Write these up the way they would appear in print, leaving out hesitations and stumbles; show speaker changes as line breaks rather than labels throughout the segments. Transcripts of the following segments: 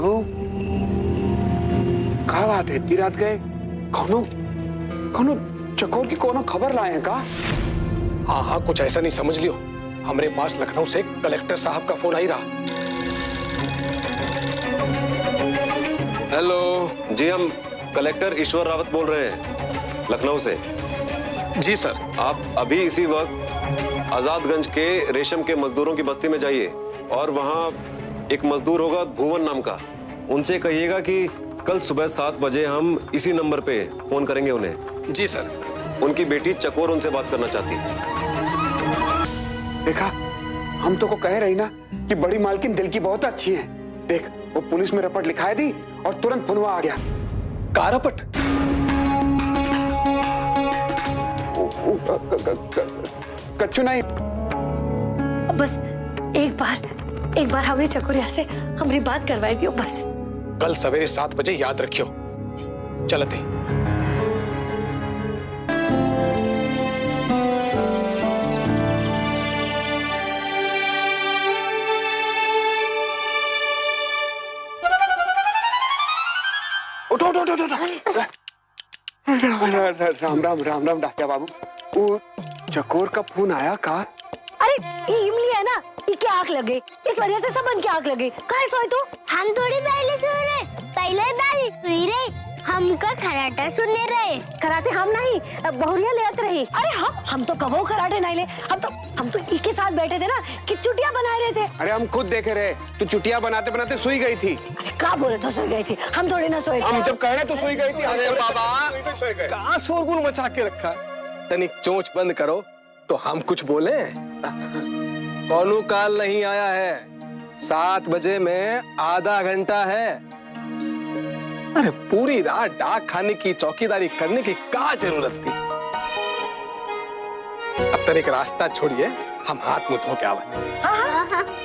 बाबू, कहाँ बात है, इतनी रात गए? कौनो कौनो चकोर की कोनो खबर लाए हैं का?
हाँ हाँ, कुछ ऐसा नहीं समझ लियो। हमारे पास लखनऊ से कलेक्टर साहब का फोन आई रहा।
हेलो जी, हम कलेक्टर ईश्वर रावत बोल रहे हैं लखनऊ से।
जी सर।
आप अभी इसी वक्त आजादगंज के रेशम के मजदूरों की बस्ती में जाइए और वहाँ एक मजदूर होगा भुवन नाम का, उनसे कहिएगा कि कल सुबह 7 बजे हम इसी नंबर पे फोन करेंगे उन्हें।
जी सर।
उनकी बेटी चकोर उनसे बात करना चाहती है।
देखा, हम तो को कह रही ना कि बड़ी मालकिन दिल की बहुत अच्छी है। देख, वो पुलिस में रपट लिखाई दी और तुरंत फोनवा आ गया।
का रपट?
कच्चू नहीं।
बस एक बार हमारी चकोरिया से हमारी बात करवाई दियो बस।
कल सवेरे 7 बजे याद रखियो। चलते।
उठो उठो उठो उठो। राम राम राम राम डाकिया बाबू। वो चकोर का फोन आया का?
अरे इमली है ना, इके आंख लगे, इस वजह से सबन की आंख लगे। काहे सोए तू?
हम थोड़ी पहले सो रहे, पहले दादी सोई रही, हमका खराटा सुनने रहे।
कराटे हम नहीं, बहुरिया ले आते रही। अरे हम तो कबो कराटे नहीं ले, हम तो इके साथ बैठे थे ना कि चुटिया बना रहे थे।
अरे हम खुद देखे रहे, तू चुटिया बनाते बनाते सोई गई थी।
अरे का बोले तो सोई गई थी, हम थोड़ी ना सोए थे।
हम जब कह रहे तो सोई गई थी।
अरे बाबा, कहाँ शोरगुल मचा के रखा है? तनिक चोंच बंद करो तो हम कुछ बोले। कौनो काल नहीं आया है, 7 बजे में आधा घंटा है। अरे पूरी रात डाक खाने की चौकीदारी करने की क्या जरूरत थी? अब तनिक रास्ता छोड़िए, हम हाथ मुंह धो के आवे।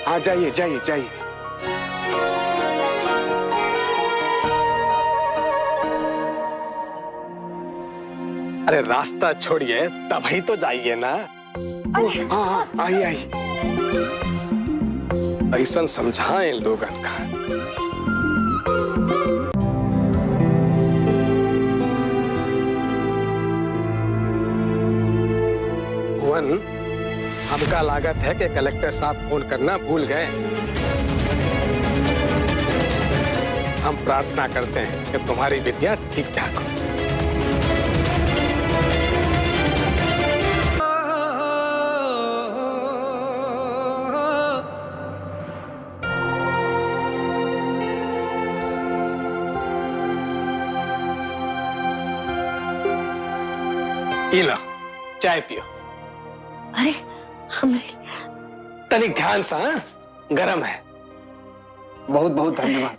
हाँ जाइए जाइए जाइए।
अरे रास्ता छोड़िए तभी तो जाइए ना।
हाँ आई आई।
ऐसा समझाएं लोगन का। भुवन, हमका लागत है कि कलेक्टर साहब फोन करना भूल गए। हम प्रार्थना करते हैं कि तुम्हारी विद्या ठीक ठाक हो। लो, चाय पियो।
अरे हमारे
तनिक ध्यान से, गरम है।
बहुत बहुत धन्यवाद।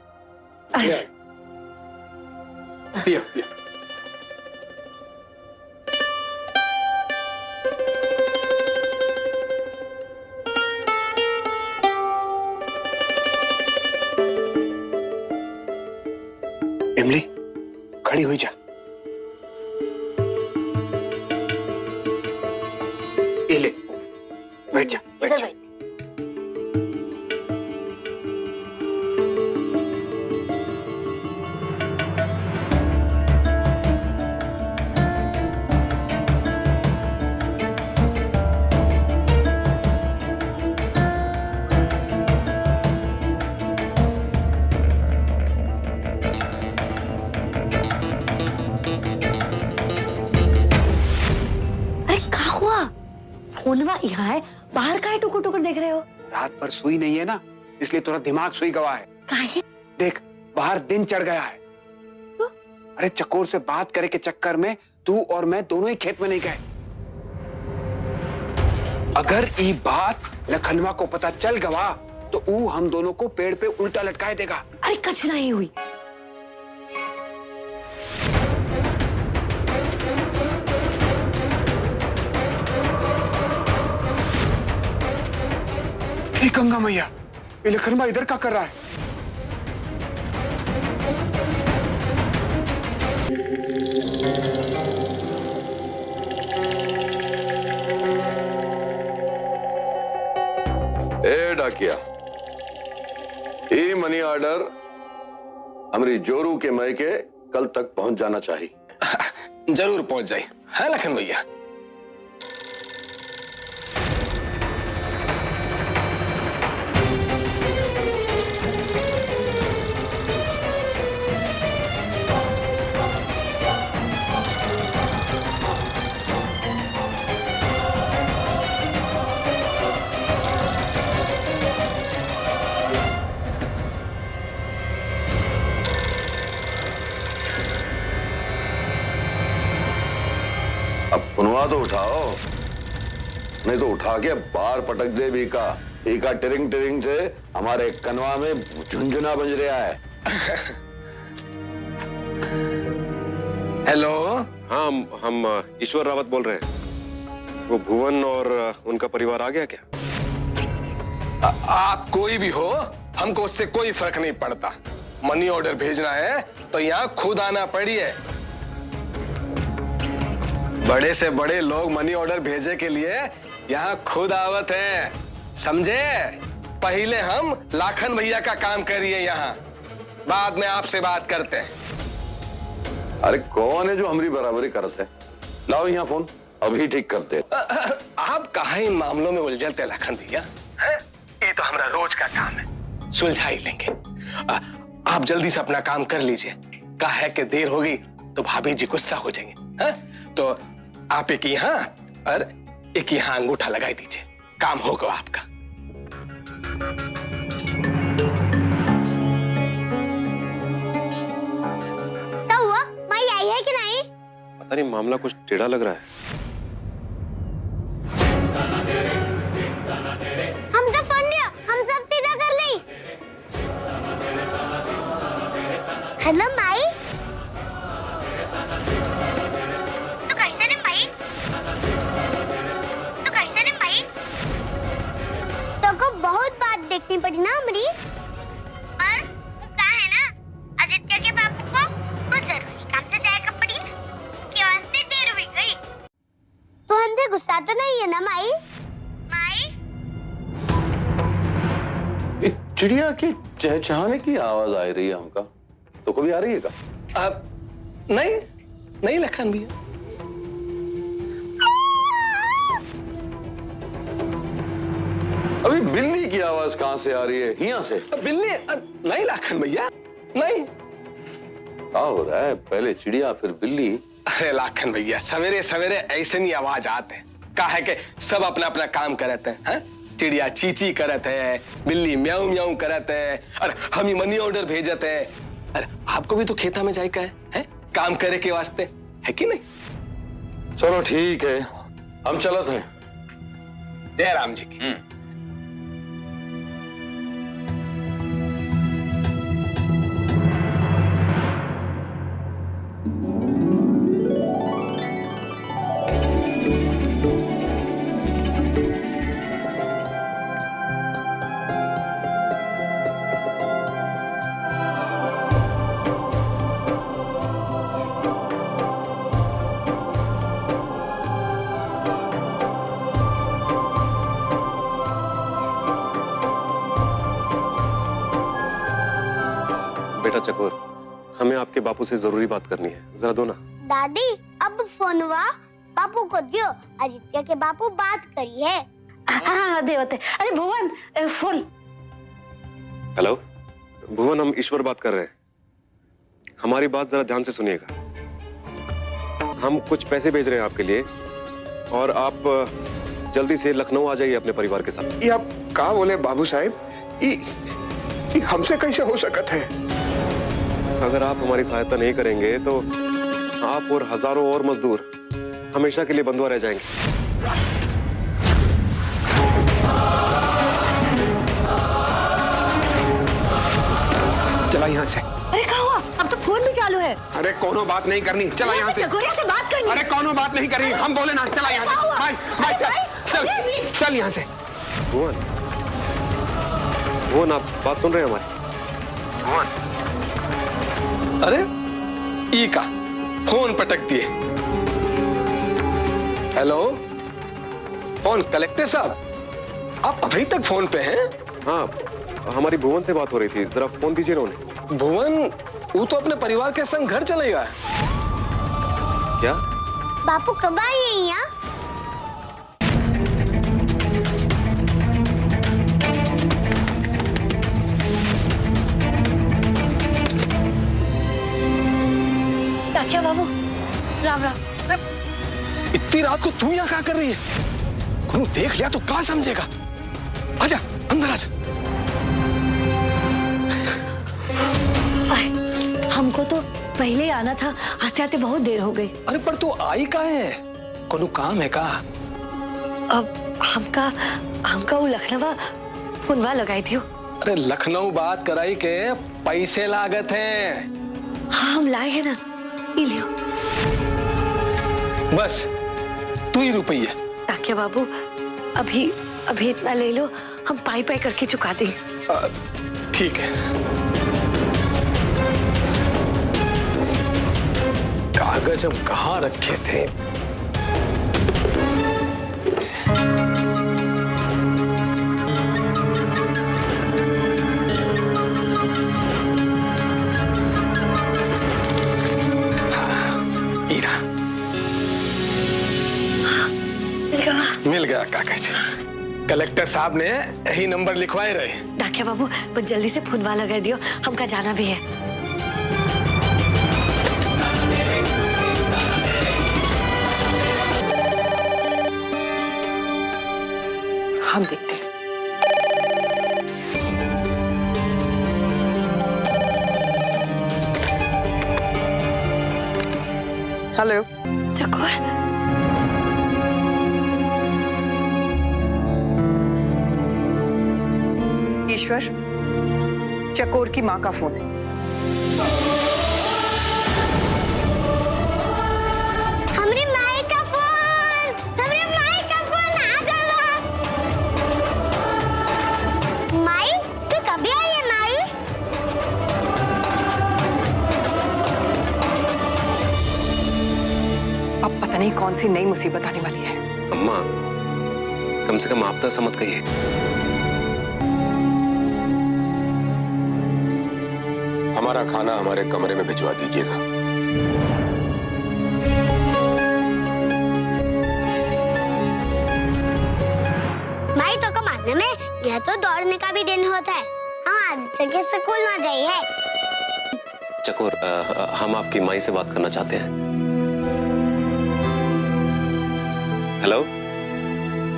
पियो पियो।
इमली, खड़ी हुई जा। ये ले, बैठ जा बैठ जा।
फोनवा यहाँ है, बाहर काहे टुकुर टुकुर देख रहे हो?
रात भर सोई नहीं है ना, इसलिए थोड़ा दिमाग सोई गवा है।
काहे?
देख, बाहर दिन चढ़ गया है। अरे चकोर से बात करे के चक्कर में तू और मैं दोनों ही खेत में नहीं गए। अगर ये बात लखनवा को पता चल गवा तो वो हम दोनों को पेड़ पे उल्टा लटकाए देगा।
अरे कुछ नहीं हुई।
गंगा मैया, ये लखनवा इधर क्या कर रहा है?
ए डाकिया, ये मनी ऑर्डर हमारी जोरू के मैके कल तक पहुंच जाना चाहिए।
जरूर पहुंच जाए, है लखन भैया।
अब पुनवा तो उठाओ, नहीं तो उठा के बाहर पटक दे बीका। बीका टिरिंग टिरिंग से हमारे कनवा में झुंझुना बज रहा है।
हेलो।
हाँ, हम ईश्वर रावत बोल रहे हैं। वो भुवन और उनका परिवार आ गया क्या?
आप कोई भी हो, हमको उससे कोई फर्क नहीं पड़ता। मनी ऑर्डर भेजना है तो यहाँ खुद आना पड़िए। बड़े से बड़े लोग मनी ऑर्डर भेजे के लिए यहाँ खुद आवत हैं, समझे? पहले हम लाखन भैया का काम करिए यहाँ, बाद में आपसे बात करते हैं।
अरे कौन है जो हमारी बराबरी करते है? लाओ यहाँ फोन, अभी ठीक करते।
आप कहाँ इन मामलों में उलझते लखन भैया? ये तो हमारा रोज का काम है, सुलझा ही लेंगे। आप जल्दी से अपना काम कर लीजिए, कहा है कि देर होगी तो भाभी जी गुस्सा हो जाएंगे। है? तो आप एक यहाँ और एक यहाँ अंगूठा लगाई दीजिए, काम होगा आपका।
क्या हुआ? माई आई है कि नहीं?
पता नहीं, मामला कुछ टेढ़ा लग रहा है।
हम तो फोन दिया, हम सब सीधा कर ली। हेलो माई, तो कैसे रे माई? तो कैसे रे माई? तो को बहुत बात देखनी पड़ी ना हमारी, पर वो क्या है ना, आदित्य के बापू को कुछ जरूरी काम से जाएगा पड़ी ना, उनके वास्ते देर हुई गई। तो हमसे गुस्सा तो नहीं है ना माई? माई?
चिड़िया की चहचहाने की आवाज आ रही है हमका, तो कभी आ रही है क्या?
नहीं नहीं लखन भैया।
अभी बिल्ली की आवाज कहां से आ रही है? यहाँ से?
बिल्ली? नहीं लखन भैया, नहीं।
क्या हो रहा है? पहले चिड़िया फिर बिल्ली।
अरे लाखन भैया, सवेरे सवेरे ऐसे नहीं आवाज आते हैं। कहा है कि सब अपना अपना काम करते हैं। चिड़िया चीची करते है, बिल्ली म्याऊ म्याऊ करते है, और हम ही मनी ऑर्डर भेजते हैं। अरे आपको भी तो खेता में जाए का है काम करे के वास्ते, है कि नहीं?
चलो ठीक है, हम चलते हैं।
जय राम जी की।
बेटा चकोर, हमें आपके बापू से जरूरी बात करनी है, जरा दो ना।
दादी, अब फोन हुआ बापू को दियो, आदित्य के बापू बात करी है।
हाँ देवते। अरे भुवन, फोन।
हेलो भुवन, हम ईश्वर बात कर रहे हैं। हमारी बात जरा ध्यान से सुनिएगा। हम कुछ पैसे भेज रहे हैं आपके लिए, और आप जल्दी से लखनऊ आ जाइए अपने परिवार के साथ।
ये आप कहा बोले बाबू साहब? ये हमसे कैसे हो सकत है?
अगर आप हमारी सहायता नहीं करेंगे तो आप और हजारों और मजदूर हमेशा के लिए बंधुआ रह जाएंगे।
चला यहाँ से।
अरे क्या हुआ? अब तो फोन भी चालू है।
अरे कोनो बात नहीं करनी, चला यहाँ से।
चकोरिया से बात करनी।
अरे कोनो बात नहीं करनी, हम बोले ना, चला यहाँ से। भाई भाई चल चल चल यहाँ से।
भुवन, भुवन, आप बात सुन रहे हैं हमारी?
भुवन,
अरे ई का फोन पटक दिए। हेलो, कौन? कलेक्टर साहब, आप अभी तक फोन पे हैं?
हाँ, हमारी भुवन से बात हो रही थी, जरा फोन दीजिए ना उन्हें।
भुवन वो तो अपने परिवार के संग घर चलेगा।
क्या?
बापू कब आए हैं यहाँ?
डाकिया बाबू, राम राम।
इतनी रात को तू यहाँ क्या कर रही है? गुरु देख लिया तो क्या समझेगा? आजा अंदर आजा।
हमको तो पहले ही आना था, आते आते बहुत देर हो गई।
अरे पर तू आई का है? कोनो काम है का?
अब हमका वो लखनऊ फोनवा लगाई थी।
अरे लखनऊ बात कराई के पैसे लागत हैं।
हाँ हम लाए हैं ना, ये लियो।
बस तू ही रुपये।
डाकिया बाबू अभी इतना ले लो, हम पाई पाई करके चुका देंगे।
ठीक है। कागज हम कहाँ रखे थे? मिल गया कागज। कलेक्टर साहब ने यही नंबर लिखवाए रहे।
डाकिया बाबू बस जल्दी से फोनवा लगा दियो, हमका जाना भी है। हम देखते हैं।
हेलो
चकोर,
ईश्वर, चकोर की माँ का फोन है।
हमारी माई का फोन आ गया। माई तू कभी आई है माई?
अब पता नहीं कौन सी नई मुसीबत आने वाली है।
अम्मा, कम से कम आप तो समझ गई है।
हमारा खाना हमारे कमरे में भिजवा दीजिएगा।
माई तो को मानने में यह तो दौड़ने का भी दिन होता है। हम आज जगह स्कूल में जाइए।
चकोर, हम आपकी माई से बात करना चाहते हैं। हेलो,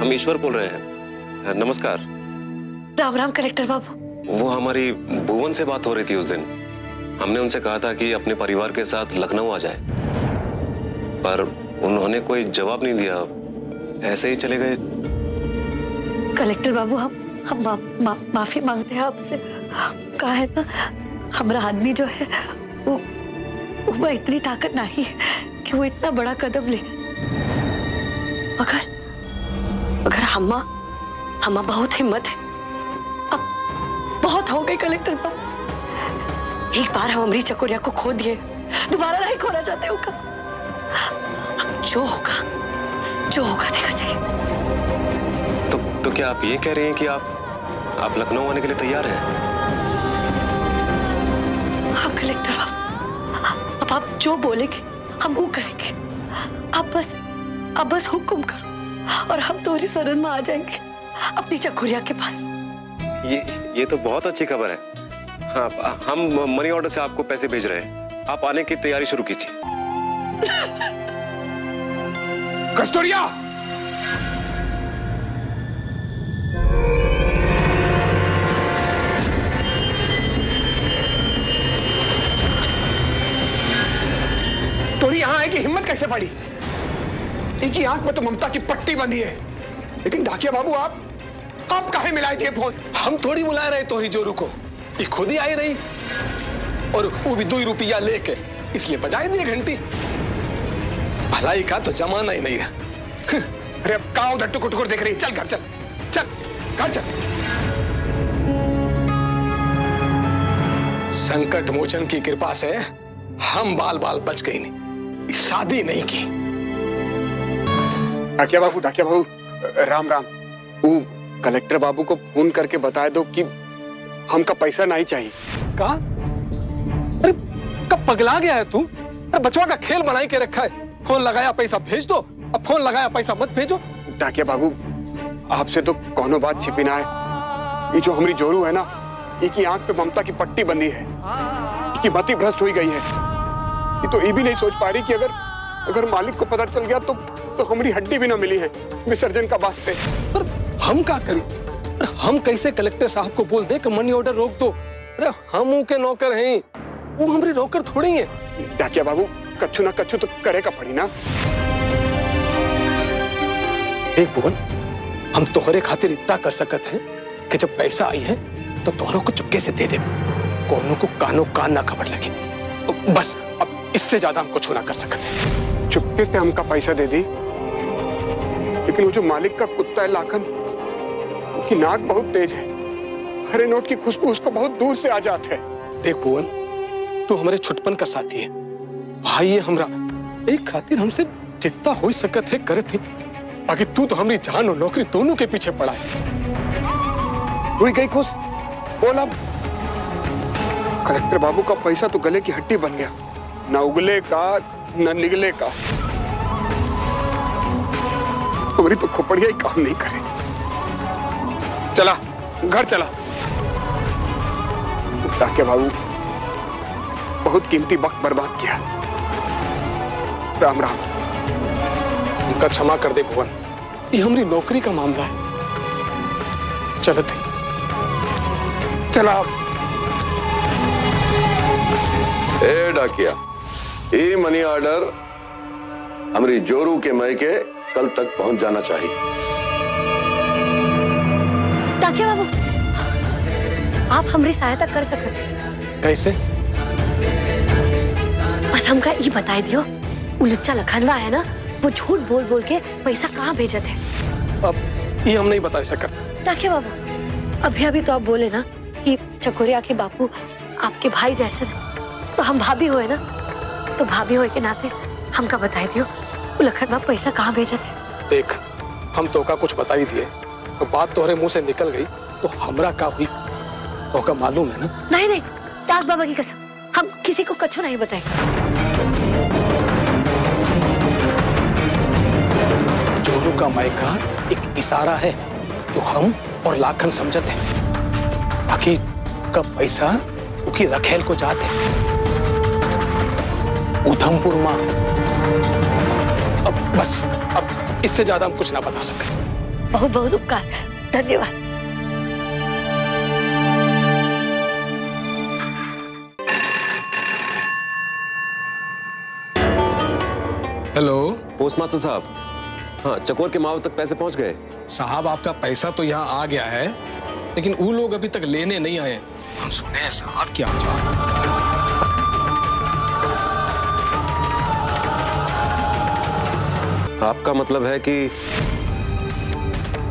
हम ईश्वर बोल रहे हैं। नमस्कार।
राम राम कलेक्टर बाबू।
वो हमारी भुवन से बात हो रही थी उस दिन। हमने उनसे कहा था कि अपने परिवार के साथ लखनऊ आ जाए, पर उन्होंने कोई जवाब नहीं दिया, ऐसे ही चले गए।
कलेक्टर बाबू हम माफी मांगते हैं आपसे। कहा है ना, हमारा आदमी जो है वो इतनी ताकत नहीं है कि वो इतना बड़ा कदम ले। मगर हम्मा बहुत हिम्मत है। अब बहुत हो गई कलेक्टर बाबू। एक बार हम अमरी चकोरिया को खो दिए, दोबारा नहीं खोना चाहते होगा। अब जो होगा देखा जाएगा।
तो क्या आप ये कह रहे हैं कि आप लखनऊ आने के लिए तैयार हैं?
हाँ कलेक्टर बाबू, अब आप जो बोलेंगे हम वो करेंगे। आप बस हुक्म करो और हम तुम्हारी शरण में आ जाएंगे अपनी चकोरिया के पास।
ये तो बहुत अच्छी खबर है। हाँ, हम मनी ऑर्डर से आपको पैसे भेज रहे हैं। आप आने की तैयारी शुरू कीजिए।
कस्तूरिया, तोरी यहां आए की हिम्मत कैसे पड़ी? एक ही आंख में तो ममता की पट्टी बंधी है, लेकिन डाकिया बाबू आप काहे मिलाए थे फोन?
हम थोड़ी बुला रहे तोरी जोरू को, ये खुद ही आई रही, और वो भी 2 रुपया लेके, इसलिए बजाई दिए घंटी। भलाई का तो जमाना ही नहीं है।
अरे अब कहाँ उधर टुकुर टुकुर देख रही? चल घर चल, घर चल।
संकट मोचन की कृपा से हम बाल बच गई नहीं, शादी नहीं की।
डाकिया बाबू, राम राम। वो कलेक्टर बाबू को फोन करके बता दो कि हमका पैसा नहीं चाहिए।
का? अरे कब पगला गया है तू? अरे बचवा का खेल बनाई के रखा है, फोन लगाया पैसा भेज दो, अब फोन लगाया पैसा मत भेजो।
डाकिया बाबू, आपसे तो कोनो बात छिपी ना है। ये जो हमारी जोरू है ना, इनकी आंख पे ममता की पट्टी बंधी है, इनकी मति भ्रष्ट हुई गई है। ये तो ये भी नहीं सोच पा रही कि अगर मालिक को पता चल गया तो हमारी हड्डी भी ना मिली है विसर्जन का वास्ते।
पर हम क्या करें? अरे हम कैसे कलेक्टर साहब को बोल दे कि मनी ऑर्डर रोक दो? अरे हम उनके नौकर हैं, वो हमारी नौकर थोड़ी है।
डाकिया बाबू, कच्छु ना कच्छु तो करेगा पड़ी ना।
देख भुवन, हम तोहरे खातिर इतना कर सकत हैं कि जब पैसा आई है तो तोहरों को चुपके से दे दे, कोनो को कानो कान ना खबर लगे। बस अब इससे ज्यादा हम कुछ ना कर सकते हैं।
चुपके से हमका पैसा दे दी, लेकिन वो जो मालिक का कुत्ता है लाखन, उसकी नाक बहुत तेज है, हरे नोट की खुशबू उसको बहुत दूर से आ जाती है।
देख भुवन, तू हमारे छुटपन का साथी है, भाई है हमरा, एक खातिर हमसे जितना हो सकत है करे थे। बाकी तू तो हमारी जान और नौकरी दोनों के पीछे पड़ा है।
हुई गई खुश, बोल अब। कलेक्टर बाबू का पैसा तो गले की हड्डी बन गया, ना उगले का न निगले का। हमारी तो खोपड़िया ही काम नहीं करे। चला घर चला। डाकिया बाबू, बहुत कीमती वक्त बर्बाद किया। राम राम।
उनका क्षमा कर दे भुवन, ये हमारी नौकरी का मामला है। चलते
चला।
ए डाकिया, ये मनी ऑर्डर हमारी जोरू के मैके कल तक पहुंच जाना चाहिए।
डाकिया बाबू, आप हमारी सहायता कर सकते?
कैसे?
बस हमका ये बताई दियो, उलच्चा लखनवा है ना, वो झूठ बोल बोल के पैसा कहाँ भेजे थे?
अब ये हम नहीं बता सकते।
डाकिया बाबू, अभी अभी तो आप बोले ना कि चकोरिया के बापू आपके भाई जैसे थे, तो हम भाभी हुए ना, तो भाभी हुए के नाते हमका बताई दियो, वो लखनवा पैसा कहाँ भेजे थे?
देख, हम तो का कुछ बता ही दिए, तो बात तोहरे मुंह से निकल गई तो हमरा का हुई तो का मालूम है ना?
नहीं नहीं, दास बाबा की कसम, हम किसी को कछु नहीं बताएंगे।
जोरू का मायका एक इशारा है जो हम और लाखन समझते हैं, बाकी का पैसा उनकी रखेल को जाते हैं उधमपुर मां। अब बस, अब इससे ज्यादा हम कुछ ना बता सकते।
बहुत बहुत उपकार, धन्यवाद।
हेलो
पोस्टमास्टर साहब, हाँ, चकोर के माव तक पैसे पहुंच गए
साहब, आपका पैसा तो यहाँ आ गया है, लेकिन वो लोग अभी तक लेने नहीं आए। हम सुने हैं साहब क्या
आपका मतलब है कि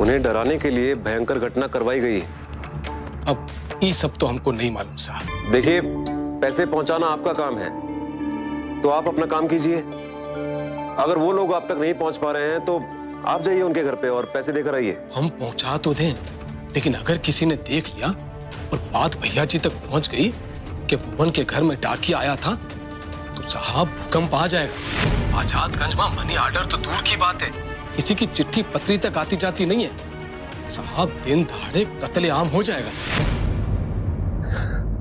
उन्हें डराने के लिए भयंकर घटना करवाई गई?
अब ये सब तो हमको नहीं मालूम साहब।
देखिए, पैसे पहुंचाना आपका काम है, तो आप अपना काम कीजिए। अगर वो लोग आप तक नहीं पहुंच पा रहे हैं तो आप जाइए उनके घर पे और पैसे देकर आइए।
हम पहुंचा तो दें, लेकिन अगर किसी ने देख लिया और बात भैया जी तक पहुंच गई कि भुवन के घर में डाकिया आया था, तो साहब भूकंप आ जाएगा। आजादगंज में मनी ऑर्डर तो दूर की बात है, किसी की चिट्ठी पत्री तक आती जाती नहीं है साहब। दिन दहाड़े कत्लेआम हो जाएगा।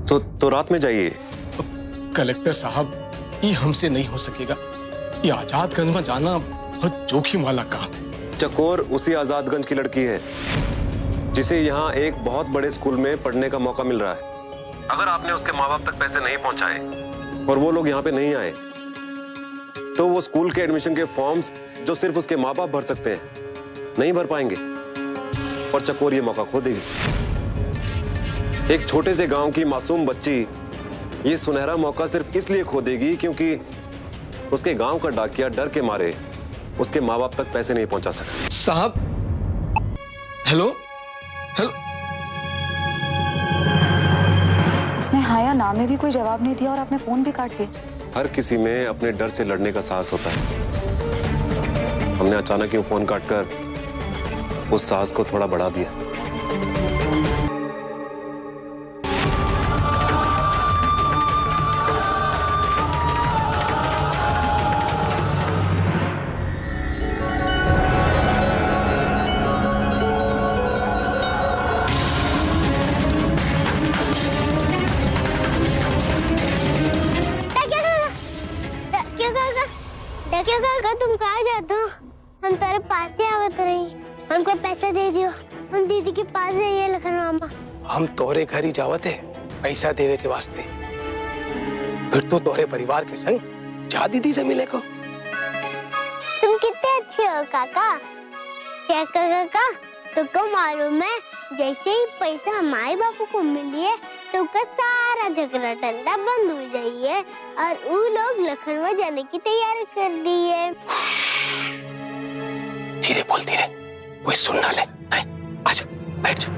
तो रात में जाइए।
कलेक्टर साहब, ये हमसे नहीं हो सकेगा। ये आजादगंज में जाना बहुत जोखिम वाला काम है।
चकोर उसी आजादगंज की लड़की है जिसे यहाँ एक बहुत बड़े स्कूल में पढ़ने का मौका मिल रहा है। अगर आपने उसके माँ बाप तक पैसे नहीं पहुंचाए और वो लोग यहाँ पे नहीं आए, तो वो स्कूल के एडमिशन के फॉर्म्स जो सिर्फ उसके माँ बाप भर सकते हैं, नहीं भर पाएंगे और चकोर ये मौका खो देगी। एक छोटे से गांव की मासूम बच्ची ये सुनहरा मौका सिर्फ इसलिए खो देगी क्योंकि उसके गांव का डाकिया डर के मारे उसके माँ बाप तक पैसे नहीं पहुंचा सका।
साहब, हेलो हेलो।
उसने हाँ या ना में भी कोई जवाब नहीं दिया और आपने फोन भी काट दिया।
हर किसी में अपने डर से लड़ने का साहस होता है। हमने अचानक ही फोन काटकर उस साहस को थोड़ा बढ़ा दिया।
काका तुम कहाँ जाते हो? हम तेरे पास ही आवत रही। हमको पैसा दे दियो, हम दीदी के पास जाइए लखनऊ।
हम तोहरे घर ही जावत है पैसा देवे के वास्ते, फिर तो तोहरे परिवार के संग जा दीदी से मिले को।
तुम कितने अच्छे हो काका। क्या काका तुमको मालूम है, जैसे ही पैसा हमारे बापू को मिलिए तो उसका सारा झगड़ा टंडा बंद हो जाइए और वो लोग लखनऊ जाने की तैयारी कर दिए।
धीरे बोल, धीरे, कोई सुन ना ले। आजा बैठ जा।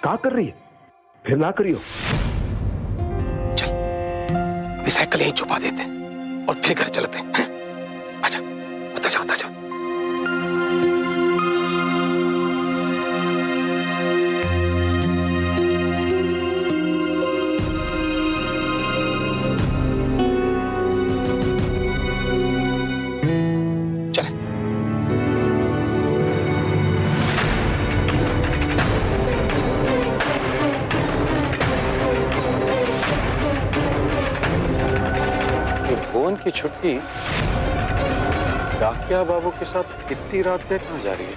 क्या कर रही है? फिर ना करियो।
चल अभी साइकिल यहीं छुपा देते हैं और फिर घर चलते हैं। आजा, उतर जाओ, उतर जाओ।
भुवन की छुट्टी डाकिया बाबू के साथ इतनी रात में कहाँ जा रही है?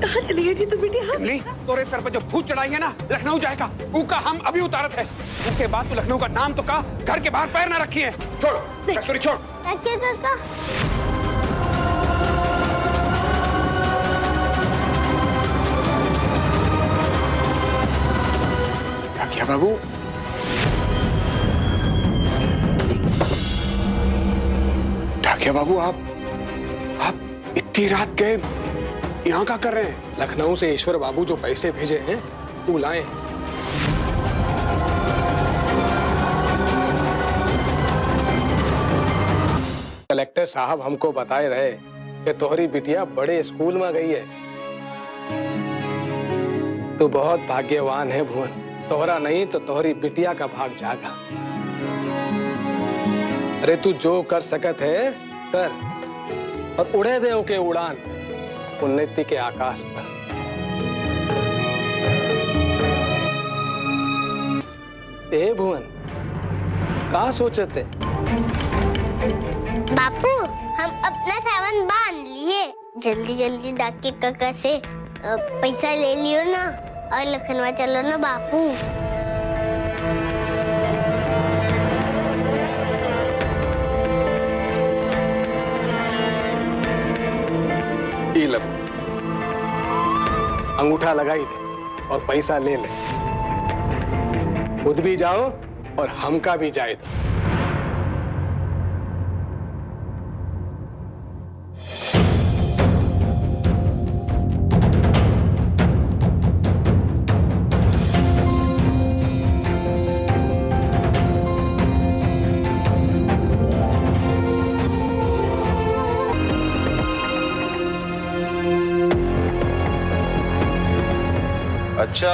कहाँ चली गई थी तू बेटी?
इमली, तोरे सर पर जो भूत चढ़ाई है ना, लखनऊ जाएगा। ऊका हम अभी उतारत है। उसके बाद तो लखनऊ का नाम तो का घर के बाहर पैर ना रखी है। छोड़ कस्तूरी, छोड़।
काका
क्या बाबू? डाकिया बाबू, आप इतनी रात के यहाँ क्या कर रहे हैं?
लखनऊ से ईश्वर बाबू जो पैसे भेजे हैं तू लाए। कलेक्टर साहब हमको बताए रहे कि तोहरी बिटिया बड़े स्कूल में गई है। तू बहुत भाग्यवान है भुवन, तोहरा नहीं तो तोहरी बिटिया का भाग जागा। अरे तू जो कर सकत है कर और उड़े दे ओके उड़ान उन्नति के आकाश पर। ए भुवन, कहाँ सोचते?
बापू हम अपना सामान बांध लिए, जल्दी जल्दी डाकिया काका से पैसा ले लियो ना और लखनऊ चलो ना बापू।
अंगूठा लगाई दे और पैसा ले ले। खुद भी जाओ और हमका भी जाए दो।
अच्छा